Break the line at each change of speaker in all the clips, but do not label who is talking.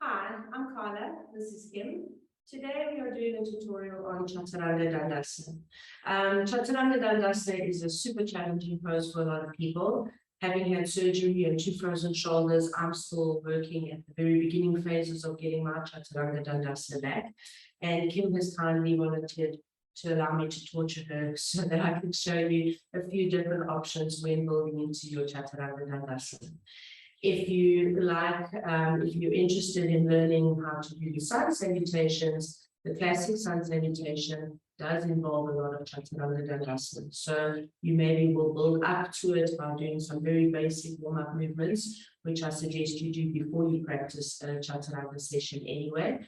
Hi, I'm Carla. This is Kim. Today we are doing a tutorial on Chaturanga Dandasana. Chaturanga Dandasana is a super challenging pose for a lot of people. Having had surgery and 2 frozen shoulders, I'm still working at the very beginning phases of getting my Chaturanga Dandasana back. And Kim has kindly volunteered to allow me to torture her so that I can show you a few different options when building into your Chaturanga Dandasana. If you're interested in learning how to do the sun salutations, the classic sun salutation does involve a lot of Chaturanga Dandasana. So you maybe will build up to it by doing some very basic warm-up movements, which I suggest you do before you practice a Chaturanga session anyway.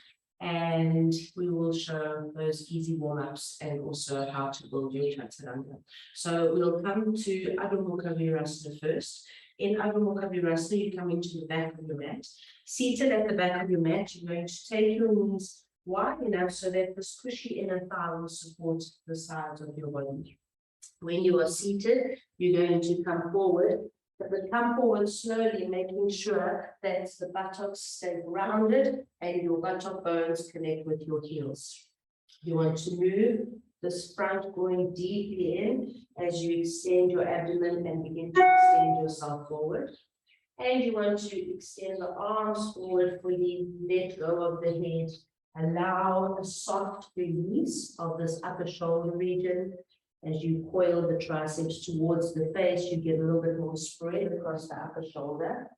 And we will show those easy warm-ups and also how to build your Chaturanga. So we'll come to Adho Mukha Virasana first. In Adho Mukha Virasana, you come into the back of your mat. Seated at the back of your mat, you're going to take your knees wide enough so that the squishy inner thigh will support the sides of your body. When you are seated, you're going to come forward, but come forward slowly, making sure that the buttocks stay grounded and your buttock bones connect with your heels. You want to move this front going deeply in as you extend your abdomen and begin to extend yourself forward. And you want to extend the arms forward fully, let go of the head, allow a soft release of this upper shoulder region. As you coil the triceps towards the face, you get a little bit more spread across the upper shoulder.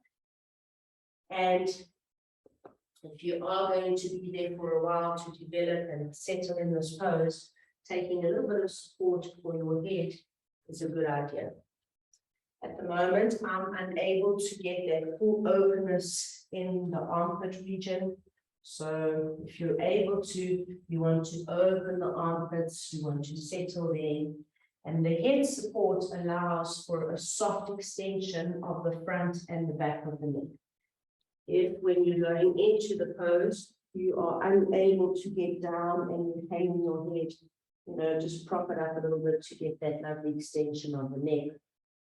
And if you are going to be there for a while to develop and settle in this pose, taking a little bit of support for your head is a good idea. At the moment, I'm unable to get that full openness in the armpit region. So if you're able to, you want to open the armpits, you want to settle there. And the head support allows for a soft extension of the front and the back of the neck. If when you're going into the pose, you are unable to get down and you're hanging your head, just prop it up a little bit to get that lovely extension of the neck.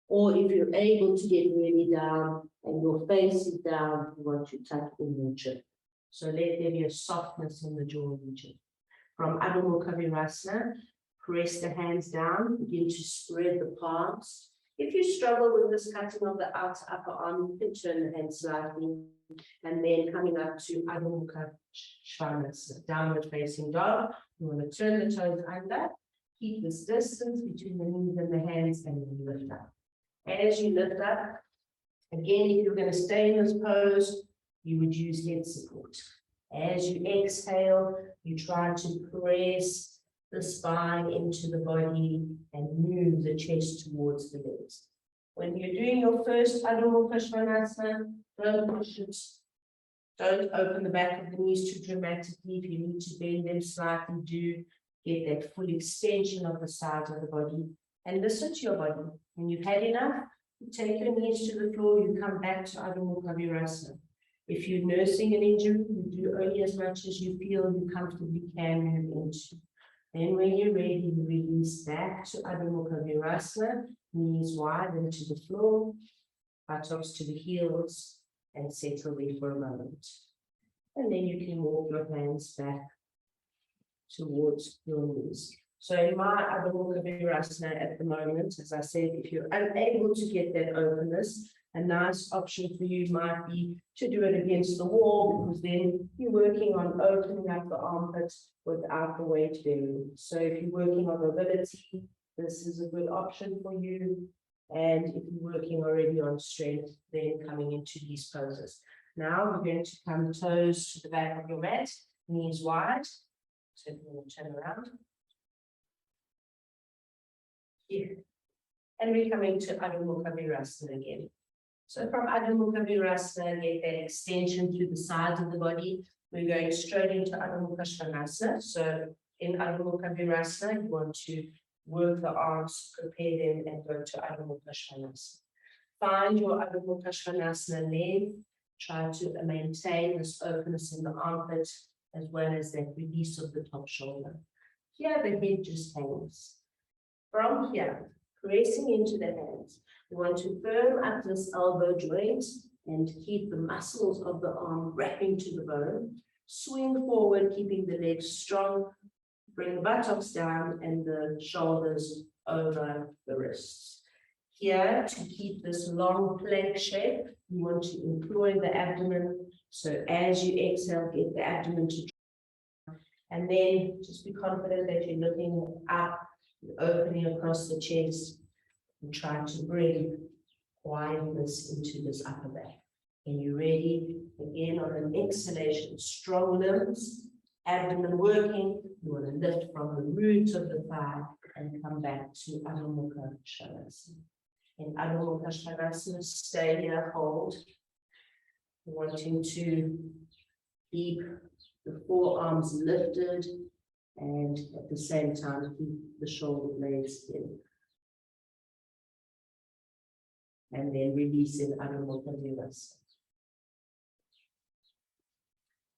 Or if you're able to get really down and your face is down, you want to tuck in your chin. So let there be a softness in the jaw region. From Adho Mukha Virasana, press the hands down, begin to spread the palms. If you struggle with this cutting of the outer upper arm, you can turn the hands slightly. And then coming up to Adho Mukha Svanasana, downward facing dog. You want to turn the toes under, keep this distance between the knees and the hands, and then lift up. As you lift up, again, if you're going to stay in this pose, you would use head support. As you exhale, you try to press the spine into the body and move the chest towards the legs. When you're doing your first Adho Mukha Svanasana, don't push it. Don't open the back of the knees too dramatically. If you need to bend them slightly, do get that full extension of the sides of the body. And listen to your body. When you've had enough, you take your knees to the floor, you come back to Adho Mukha Virasana. If you're nursing an injury, you do only as much as you feel you comfortably can move into. Then when you're ready, you release back to Adho Mukha Virasana, knees wide into the floor, buttocks to the heels, and settle there for a moment. And then you can walk your hands back towards your knees. So in my Adho Mukha Virasana at the moment, as I said, if you're unable to get that openness, a nice option for you might be to do it against the wall, because then you're working on opening up the armpits without the weight bearing. So if you're working on mobility, this is a good option for you. And if you're working already on strength, then coming into these poses. Now we're going to come toes to the back of your mat, knees wide. So you're going to turn around. Here. And we're coming to Adho Mukha Virasana again. So from Adho Mukha Virasana, get that extension through the sides of the body. We're going straight into Adho Mukha Svanasana. So in Adho Mukha Virasana, you want to work the arms, prepare them, and go to Adho Mukha Svanasana. Find your Adho Mukha Svanasana length. Try to maintain this openness in the armpit, as well as that release of the top shoulder. Here, the head just hangs. From here, pressing into the hands, we want to firm up this elbow joint and keep the muscles of the arm wrapping to the bone. Swing forward, keeping the legs strong. Bring the buttocks down and the shoulders over the wrists. Here, to keep this long plank shape, you want to employ the abdomen. So as you exhale, get the abdomen to, and then just be confident that you're looking up, opening across the chest, and try to bring wideness into this upper back. And you're ready, again on an exhalation, strong limbs, abdomen working. You want to lift from the root of the thigh and come back to Adho Mukha Svanasana. In Adho Mukha Svanasana, stay here, hold. Wanting to keep the forearms lifted and at the same time keep the shoulder blades in. And then release in Adho Mukha Svanasana.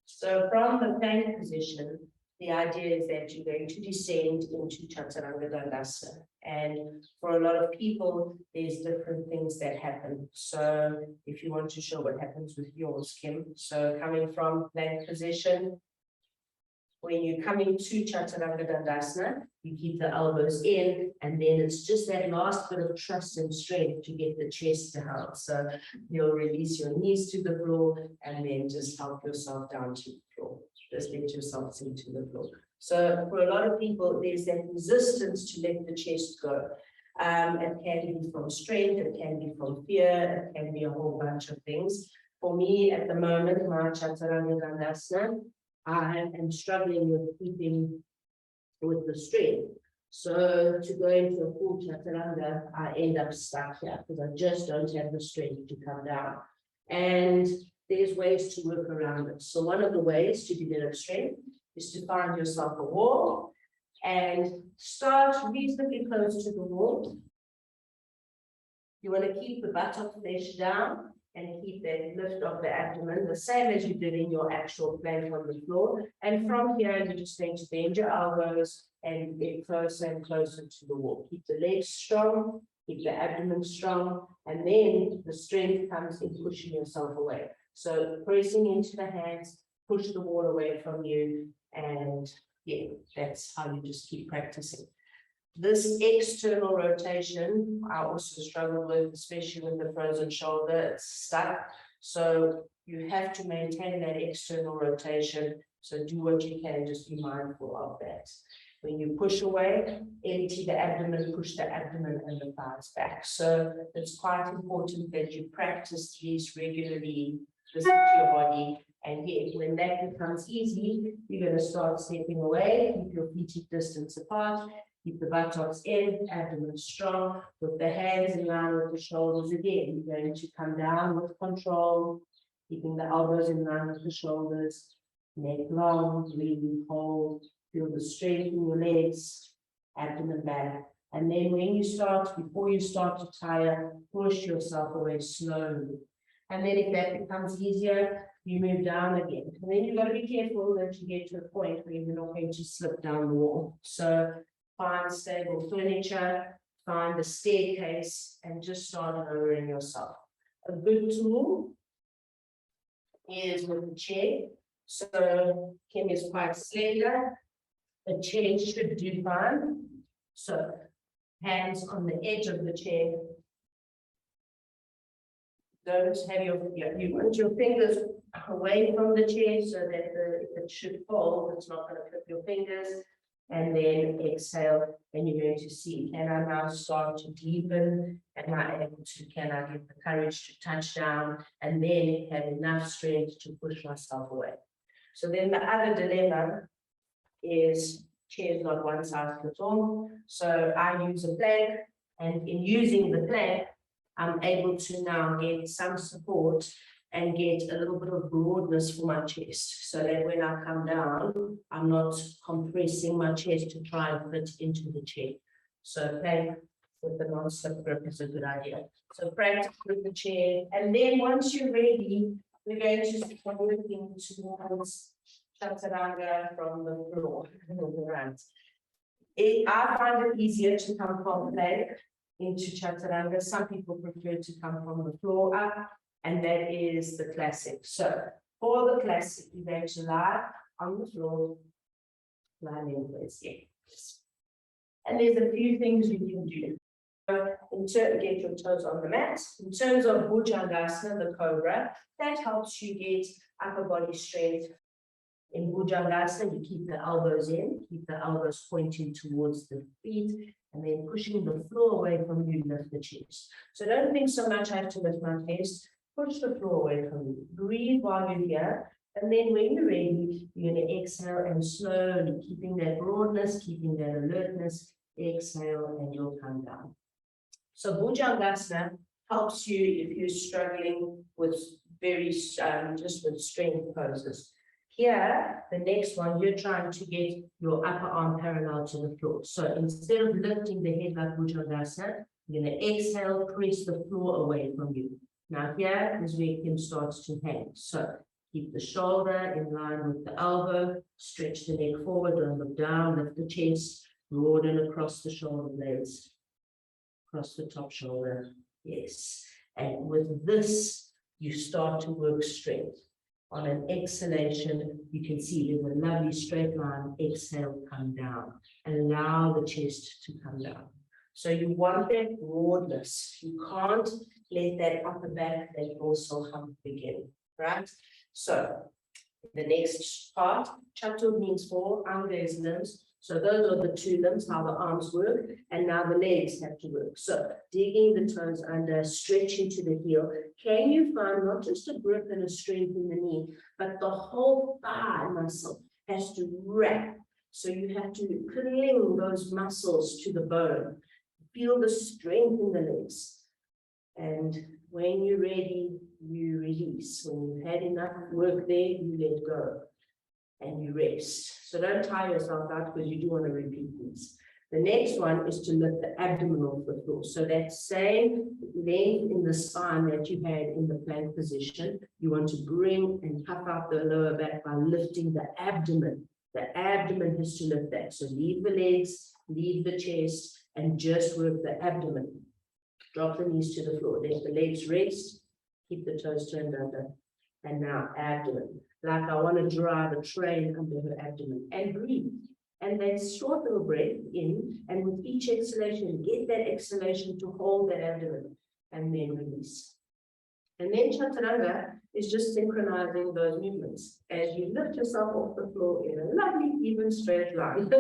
So from the plank position, the idea is that you're going to descend into Chaturanga Dandasana. And for a lot of people, there's different things that happen. So if you want to show what happens with yours, Kim. So coming from plank position, when you're coming to Chaturanga Dandasana, you keep the elbows in, and then it's just that last bit of trust and strength to get the chest down. So you'll release your knees to the floor, and then just help yourself down to the floor. Just let yourself sink to the floor. So for a lot of people, there's that resistance to let the chest go. It can be from strength, it can be from fear, it can be a whole bunch of things. For me, at the moment, my Chaturanga Dandasana, I am struggling with keeping with the strength. So to go into a full Chaturanga, I end up stuck here because I just don't have the strength to come down. And there's ways to work around it. So one of the ways to develop strength is to find yourself a wall and start reasonably close to the wall. You want to keep the buttock flesh down and keep that lift of the abdomen, the same as you did in your actual plank on the floor. And from here, you're just going to bend your elbows and get closer and closer to the wall. Keep the legs strong, keep the abdomen strong, and then the strength comes in pushing yourself away. So pressing into the hands, push the wall away from you, and yeah, that's how you just keep practicing. This external rotation, I also struggle with, especially with the frozen shoulder, it's stuck. So you have to maintain that external rotation. So do what you can, just be mindful of that. When you push away, empty the abdomen, push the abdomen and the thighs back. So it's quite important that you practice these regularly, listen to your body. And yet, when that becomes easy, you're going to start stepping away, keep your feet distance apart. Keep the buttocks in, abdomen strong, with the hands in line with the shoulders again. You're going to come down with control, keeping the elbows in line with the shoulders, neck long, breathe, hold, feel the strength in your legs, abdomen back. And then when you start, before you start to tire, push yourself away slowly. And then if that becomes easier, you move down again. And then you've got to be careful that you get to a point where you're not going to slip down the wall. So find stable furniture, find the staircase, and just start lowering yourself. A good tool is with the chair. So Kim is quite slender. A chair should do fine. So hands on the edge of the chair. Don't have you want your fingers away from the chair so that it should fold. It's not going to clip your fingers. And then exhale, and you're going to see, can I now start to deepen? Am I able to, can I get the courage to touch down and then have enough strength to push myself away? So then the other dilemma is chair is not one size fits all. So I use a plank, and in using the plank, I'm able to now get some support and get a little bit of broadness for my chest, so that when I come down, I'm not compressing my chest to try and fit into the chair. So plank with the non-slip grip is a good idea. So practice with the chair, and then once you're ready, we're going to start working towards Chaturanga from the floor. I find it easier to come from plank into Chaturanga. Some people prefer to come from the floor up. and that is the classic. So for the classic, you're going to lie on the floor, lie lengthways. And there's a few things you can do. Get your toes on the mat. In terms of Bhujangasana, the cobra, that helps you get upper body strength. In Bhujangasana, you keep the elbows in, keep the elbows pointing towards the feet, and then pushing the floor away from you, lift the chest. So don't think so much I have to lift my chest, push the floor away from you. Breathe while you're here, and then when you're ready, you're going to exhale and slowly, keeping that broadness, keeping that alertness, exhale, and you'll come down. So Bhujangasana helps you if you're struggling with just with strength poses. Here, the next one, you're trying to get your upper arm parallel to the floor. So instead of lifting the head like Bhujangasana, you're going to exhale, press the floor away from you. Now here is where Kim starts to hang. So keep the shoulder in line with the elbow, stretch the neck forward, don't look down, lift the chest, broaden across the shoulder blades, across the top shoulder. Yes. And with this, you start to work strength. On an exhalation, you can see there's a lovely straight line. Exhale, come down. Allow the chest to come down. So you want that broadness. You can't let that upper back, that dorsal hump begin, right? So the next part, Chatur means 4, Anga is limbs. So those are the 2 limbs, how the arms work, and now the legs have to work. So digging the toes under, stretching to the heel. Can you find not just a grip and a strength in the knee, but the whole thigh muscle has to wrap. So you have to cling those muscles to the bone. Feel the strength in the legs. And when you're ready, you release. When you've had enough work there, you let go. And you rest. So don't tire yourself out because you do want to repeat these. The next one is to lift the abdomen off the floor. So that same length in the spine that you had in the plank position, you want to bring and puff out the lower back by lifting the abdomen. The abdomen has to lift that. So leave the legs, leave the chest, and just work the abdomen. Drop the knees to the floor. Let the legs rest. Keep the toes turned under. And now abdomen. Like I want to drive a train under her abdomen, and breathe. And then short little breath in, and with each exhalation, get that exhalation to hold that abdomen, and then release. And then Chaturanga is just synchronizing those movements as you lift yourself off the floor in a lovely, even straight line.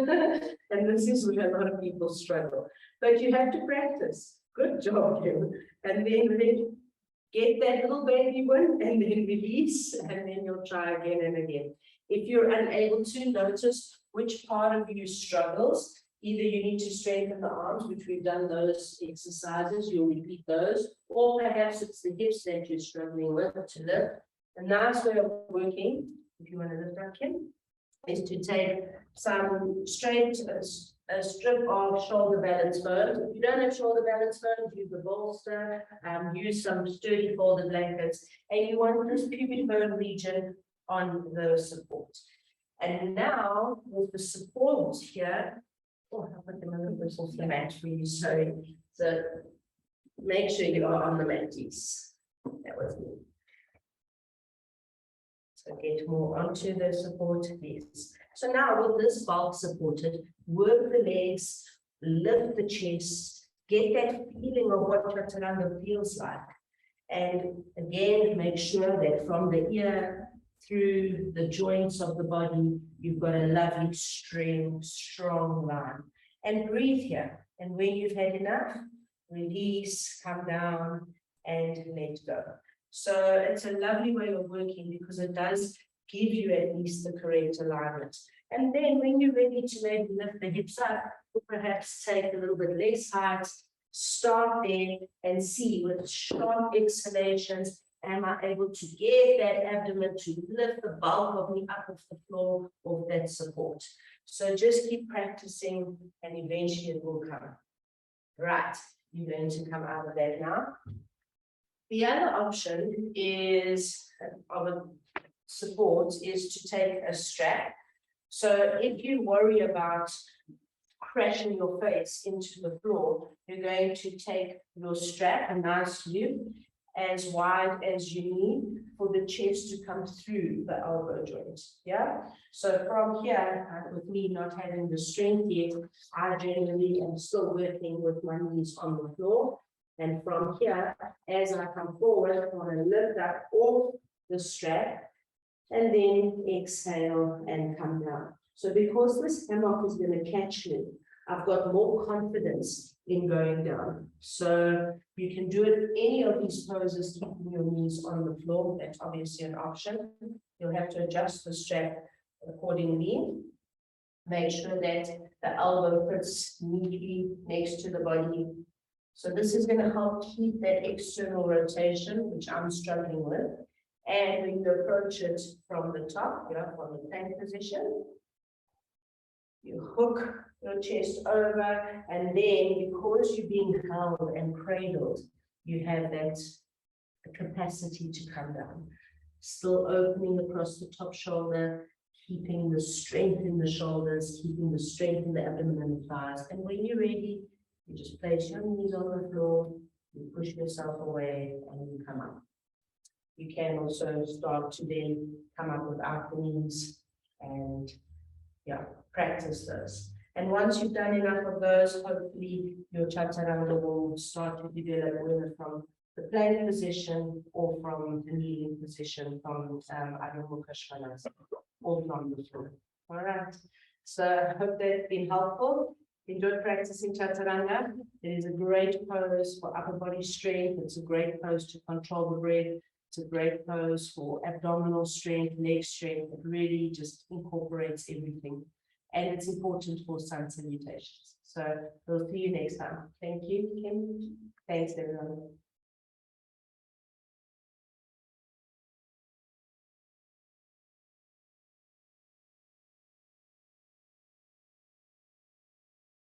And this is where a lot of people struggle. But you have to practice. Good job, Kim. And then get that little baby one, and then release, and then you'll try again and again. If you're unable to, notice which part of you struggles. Either you need to strengthen the arms, which we've done those exercises, you'll repeat those, or perhaps it's the hips that you're struggling with to lift. A nice way of working, if you want to lift up, Kim, is to take some straight, a strip of shoulder balance foam. If you don't have shoulder balance foam, use the bolster, use some sturdy folded blankets, and you want this pubic bone region on the support. And now with the support here, I'll put them a little bit off the mat for you. So make sure you are on the mat, please. That was me. So get more onto the support, please. So now with this bulk supported, work the legs, lift the chest, get that feeling of what Chaturanga feels like. And again, make sure that from the ear through the joints of the body, you've got a lovely strong line. And breathe here. And when you've had enough, release, come down, and let go. So it's a lovely way of working because it does give you at least the correct alignment. And then when you're ready to maybe lift the hips up, or perhaps take a little bit less height, start there and see with sharp exhalations, am I able to get that abdomen to lift the bulk of me up off the floor of that support? So just keep practicing and eventually it will come. Right, you're going to come out of that now. The other option is of a support is to take a strap. So if you worry about crashing your face into the floor, you're going to take your strap, a nice loop, as wide as you need for the chest to come through the elbow joint. Yeah. So from here, with me not having the strength yet, I generally am still working with my knees on the floor. And from here, as I come forward, I want to lift up off the strap and then exhale and come down. So because this hammock is going to catch me, I've got more confidence in going down. So you can do it any of these poses, keeping your knees on the floor. That's obviously an option. You'll have to adjust the strap accordingly. Make sure that the elbow fits neatly next to the body. So this is going to help keep that external rotation, which I'm struggling with. And when you approach it from the top, from the plank position, you hook your chest over, and then because you're being held and cradled, you have that capacity to come down. Still opening across the top shoulder, keeping the strength in the shoulders, keeping the strength in the abdomen and the thighs. And when you're ready, you just place your knees on the floor, you push yourself away, and you come up. You can also start to then come up without the knees and practice those. And once you've done enough of those, hopefully your Chaturanga will start to develop whether from the plank position or from the kneeling position, from Adho Mukha Svanasana, or from the floor. All right. So I hope that's been helpful. Enjoy practicing Chaturanga. It is a great pose for upper body strength. It's a great pose to control the breath. It's a great pose for abdominal strength, leg strength. It really just incorporates everything. And it's important for sun salutations. So we'll see you next time. Thank you, Kim. Thanks, everyone.